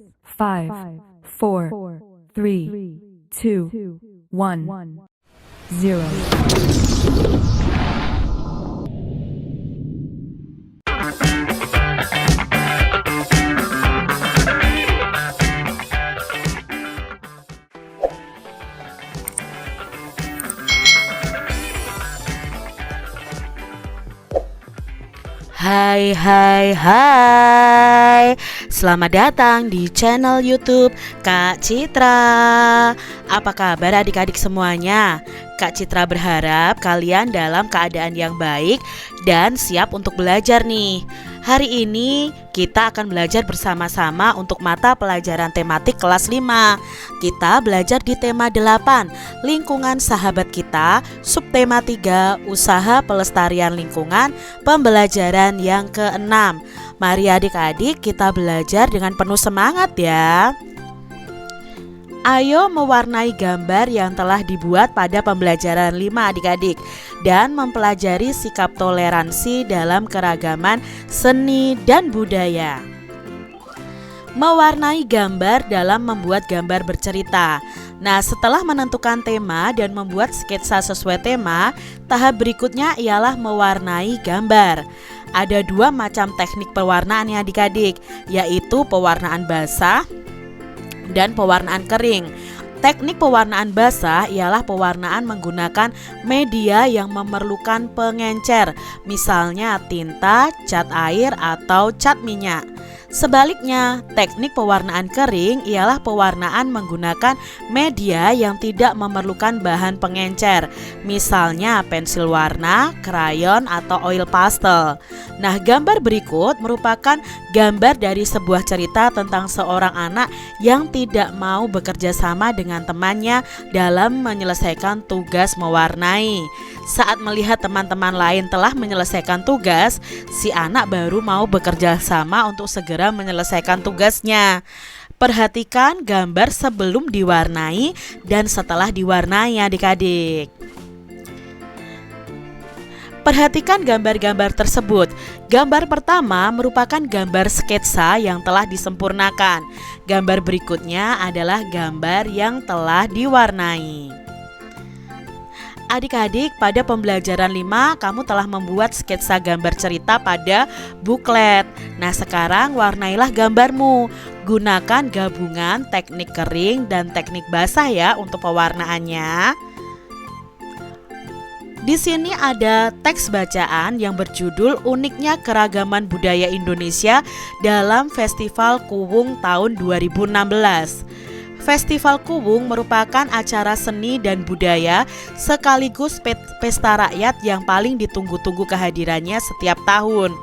5, 4, 3, 2, 1, 0. Hai hai hai, selamat datang di channel YouTube Kak Citra. Apa kabar adik-adik semuanya? Kak Citra berharap kalian dalam keadaan yang baik dan siap untuk belajar nih. Hari ini kita akan belajar bersama-sama untuk mata pelajaran tematik kelas 5. Kita belajar di tema 8, lingkungan sahabat kita, subtema 3, usaha pelestarian lingkungan, pembelajaran yang ke-6. Mari adik-adik kita belajar dengan penuh semangat ya. Ayo mewarnai gambar yang telah dibuat pada pembelajaran 5 adik-adik dan mempelajari sikap toleransi dalam keragaman seni dan budaya. Mewarnai gambar dalam membuat gambar bercerita. Nah, setelah menentukan tema dan membuat sketsa sesuai tema, tahap berikutnya ialah mewarnai gambar. Ada 2 macam teknik pewarnaan ya adik-adik, yaitu pewarnaan basah dan pewarnaan kering. Teknik pewarnaan basah ialah pewarnaan menggunakan media yang memerlukan pengencer, misalnya tinta, cat air, atau cat minyak. Sebaliknya, teknik pewarnaan kering ialah pewarnaan menggunakan media yang tidak memerlukan bahan pengencer, misalnya pensil warna, krayon, atau oil pastel. Nah, gambar berikut merupakan gambar dari sebuah cerita tentang seorang anak yang tidak mau bekerja sama dengan temannya dalam menyelesaikan tugas mewarnai. Saat melihat teman-teman lain telah menyelesaikan tugas, si anak baru mau bekerja sama untuk segera menyelesaikan tugasnya. Perhatikan gambar sebelum diwarnai dan setelah diwarnai adik-adik. Perhatikan gambar-gambar tersebut. Gambar pertama merupakan gambar sketsa yang telah disempurnakan. Gambar berikutnya adalah gambar yang telah diwarnai. Adik-adik, pada pembelajaran 5 kamu telah membuat sketsa gambar cerita pada buklet. Nah, sekarang warnailah gambarmu. Gunakan gabungan teknik kering dan teknik basah ya untuk pewarnaannya. Di sini ada teks bacaan yang berjudul Uniknya Keragaman Budaya Indonesia dalam Festival Kuwung tahun 2016. Festival Kuwung merupakan acara seni dan budaya sekaligus pesta rakyat yang paling ditunggu-tunggu kehadirannya setiap tahun.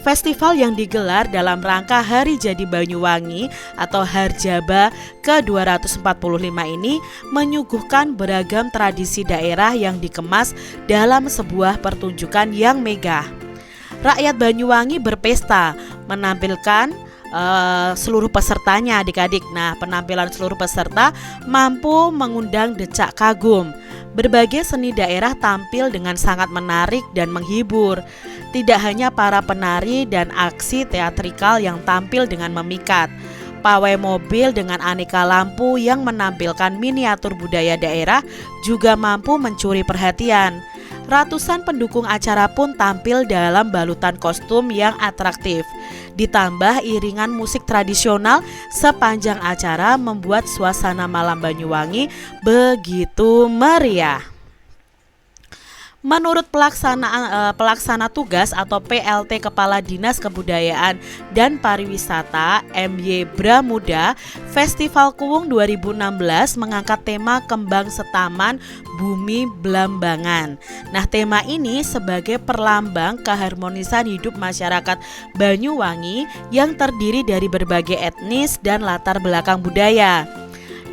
Festival yang digelar dalam rangka Hari Jadi Banyuwangi atau Harjaba ke-245 ini menyuguhkan beragam tradisi daerah yang dikemas dalam sebuah pertunjukan yang megah. Rakyat Banyuwangi berpesta, menampilkan seluruh pesertanya adik-adik. Nah, penampilan seluruh peserta mampu mengundang decak kagum. Berbagai seni daerah tampil dengan sangat menarik dan menghibur. Tidak hanya para penari dan aksi teatrikal yang tampil dengan memikat. Pawai mobil dengan aneka lampu yang menampilkan miniatur budaya daerah juga mampu mencuri perhatian. Ratusan pendukung acara pun tampil dalam balutan kostum yang atraktif. Ditambah iringan musik tradisional sepanjang acara membuat suasana malam Banyuwangi begitu meriah. Menurut pelaksana tugas atau PLT Kepala Dinas Kebudayaan dan Pariwisata MY Bramuda, Festival Kuwung 2016 mengangkat tema Kembang Setaman Bumi Blambangan. Nah, tema ini sebagai perlambang keharmonisan hidup masyarakat Banyuwangi yang terdiri dari berbagai etnis dan latar belakang budaya.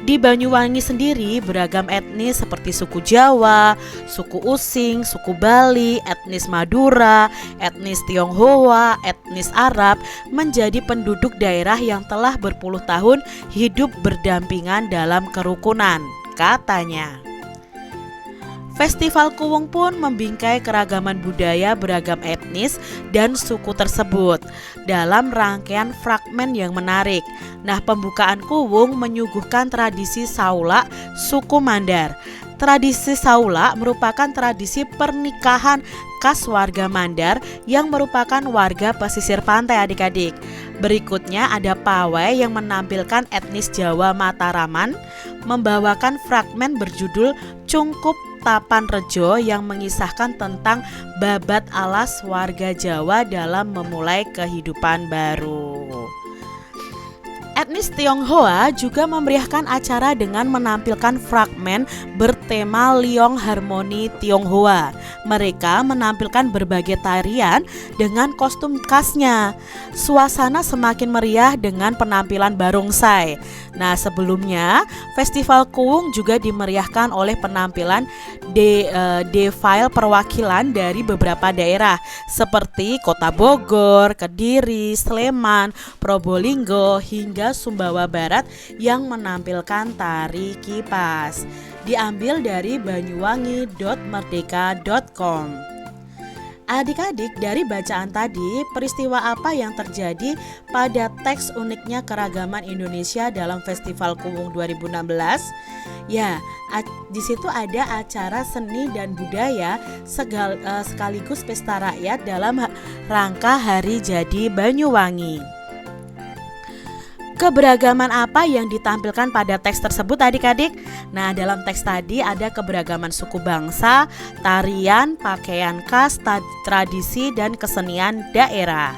Di Banyuwangi sendiri beragam etnis seperti suku Jawa, suku Using, suku Bali, etnis Madura, etnis Tionghoa, etnis Arab menjadi penduduk daerah yang telah berpuluh tahun hidup berdampingan dalam kerukunan, katanya. Festival Kuwung pun membingkai keragaman budaya beragam etnis dan suku tersebut dalam rangkaian fragmen yang menarik. Nah, pembukaan Kuwung menyuguhkan tradisi Saulak suku Mandar. Tradisi Saulak merupakan tradisi pernikahan khas warga Mandar yang merupakan warga pesisir pantai, adik-adik. Berikutnya ada pawai yang menampilkan etnis Jawa Mataraman membawakan fragmen berjudul Cungkup Tapan Rejo yang mengisahkan tentang babat alas warga Jawa dalam memulai kehidupan baru. Etnis Tionghoa juga memeriahkan acara dengan menampilkan fragmen bertema Liong Harmoni Tionghoa. Mereka menampilkan berbagai tarian dengan kostum khasnya. Suasana semakin meriah dengan penampilan barongsai. Nah, sebelumnya Festival Kuwung juga dimeriahkan oleh penampilan defile perwakilan dari beberapa daerah seperti Kota Bogor, Kediri, Sleman, Probolinggo hingga Sumbawa Barat yang menampilkan tari kipas. Diambil dari banyuwangi.merdeka.com. Adik-adik, dari bacaan tadi, peristiwa apa yang terjadi pada teks uniknya keragaman Indonesia dalam Festival Kuwung 2016? Ya, di situ ada acara seni dan budaya sekaligus pesta rakyat dalam rangka Hari Jadi Banyuwangi. Keberagaman apa yang ditampilkan pada teks tersebut, adik-adik? Nah, dalam teks tadi ada keberagaman suku bangsa, tarian, pakaian khas, tradisi, dan kesenian daerah.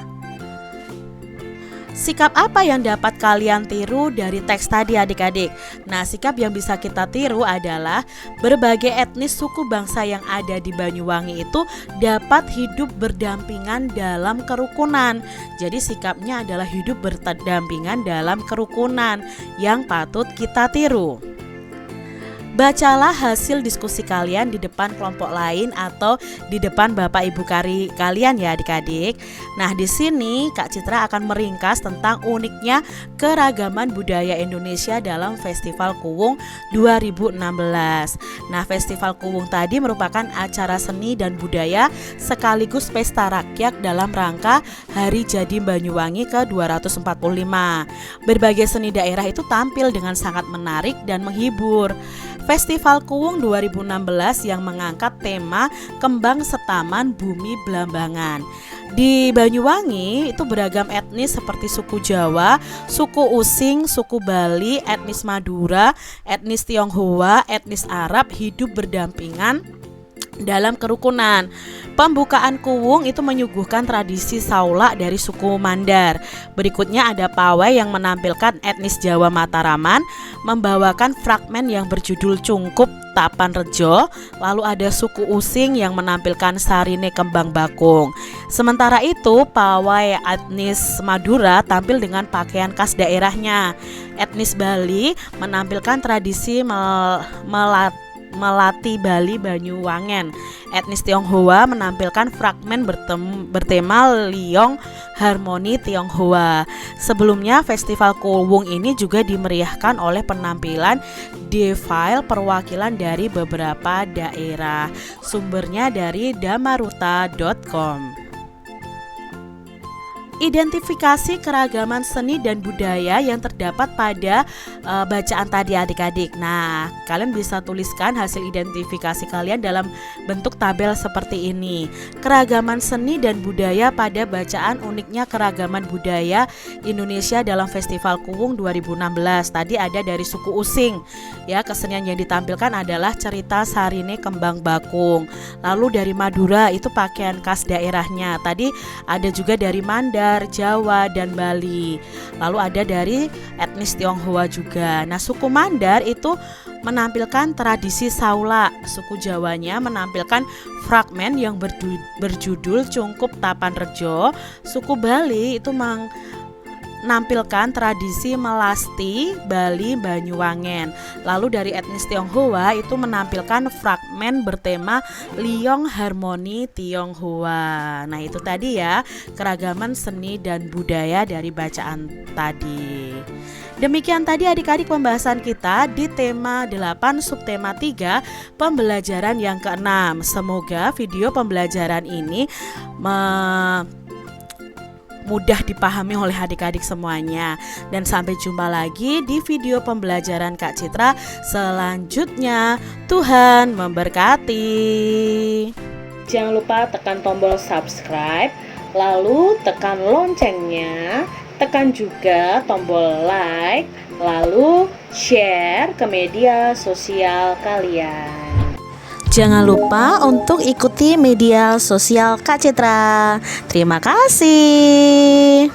Sikap apa yang dapat kalian tiru dari teks tadi, adik-adik? Nah, sikap yang bisa kita tiru adalah berbagai etnis suku bangsa yang ada di Banyuwangi itu dapat hidup berdampingan dalam kerukunan. Jadi sikapnya adalah hidup berdampingan dalam kerukunan yang patut kita tiru. Bacalah hasil diskusi kalian di depan kelompok lain atau di depan Bapak Ibu kalian ya, adik-adik. Nah, di sini Kak Citra akan meringkas tentang uniknya keragaman budaya Indonesia dalam Festival Kuwung 2016. Nah, Festival Kuwung tadi merupakan acara seni dan budaya sekaligus pesta rakyat dalam rangka Hari Jadi Banyuwangi ke-245. Berbagai seni daerah itu tampil dengan sangat menarik dan menghibur. Festival Kuwung 2016 yang mengangkat tema Kembang Setaman Bumi Blambangan. Di Banyuwangi itu beragam etnis seperti suku Jawa, suku Using, suku Bali, etnis Madura, etnis Tionghoa, etnis Arab hidup berdampingan dalam kerukunan. Pembukaan Kuwung itu menyuguhkan tradisi Saulak dari suku Mandar. Berikutnya ada pawai yang menampilkan etnis Jawa Mataraman membawakan fragmen yang berjudul Cungkup Tapan Rejo. Lalu ada suku Using yang menampilkan Sarine Kembang Bakung. Sementara itu pawai etnis Madura tampil dengan pakaian khas daerahnya. Etnis Bali menampilkan tradisi Melati Bali Banyuwangen. Etnis Tionghoa menampilkan fragmen bertema Liong Harmoni Tionghoa. Sebelumnya Festival Kuwung ini juga dimeriahkan oleh penampilan defile perwakilan dari beberapa daerah. Sumbernya dari damaruta.com. Identifikasi keragaman seni dan budaya yang terdapat pada bacaan tadi, adik-adik. Nah, kalian bisa tuliskan hasil identifikasi kalian dalam bentuk tabel seperti ini. Keragaman seni dan budaya pada bacaan uniknya keragaman budaya Indonesia dalam Festival Kuwung 2016. Tadi ada dari suku Using. Ya, kesenian yang ditampilkan adalah cerita Sarine Kembang Bakung. Lalu dari Madura itu pakaian khas daerahnya. Tadi ada juga dari Mandar, Jawa, dan Bali. Lalu ada dari etnis Tionghoa juga. Nah, suku Mandar itu menampilkan tradisi Saulak. Suku Jawanya menampilkan fragmen yang berjudul Cungkup Tapan Rejo. Suku Bali itu menampilkan tradisi Melasti Bali Banyuwangen. Lalu dari etnis Tionghoa itu menampilkan fragmen bertema Liong Harmoni Tionghoa. Nah, itu tadi ya keragaman seni dan budaya dari bacaan tadi. Demikian tadi adik-adik pembahasan kita di tema 8 subtema 3 pembelajaran yang ke-6. Semoga video pembelajaran ini mudah dipahami oleh adik-adik semuanya. Dan sampai jumpa lagi di video pembelajaran Kak Citra selanjutnya. Tuhan memberkati. Jangan lupa tekan tombol subscribe, lalu tekan loncengnya, tekan juga tombol like, lalu share ke media sosial kalian. Jangan lupa untuk ikuti media sosial Kak Citra. Terima kasih.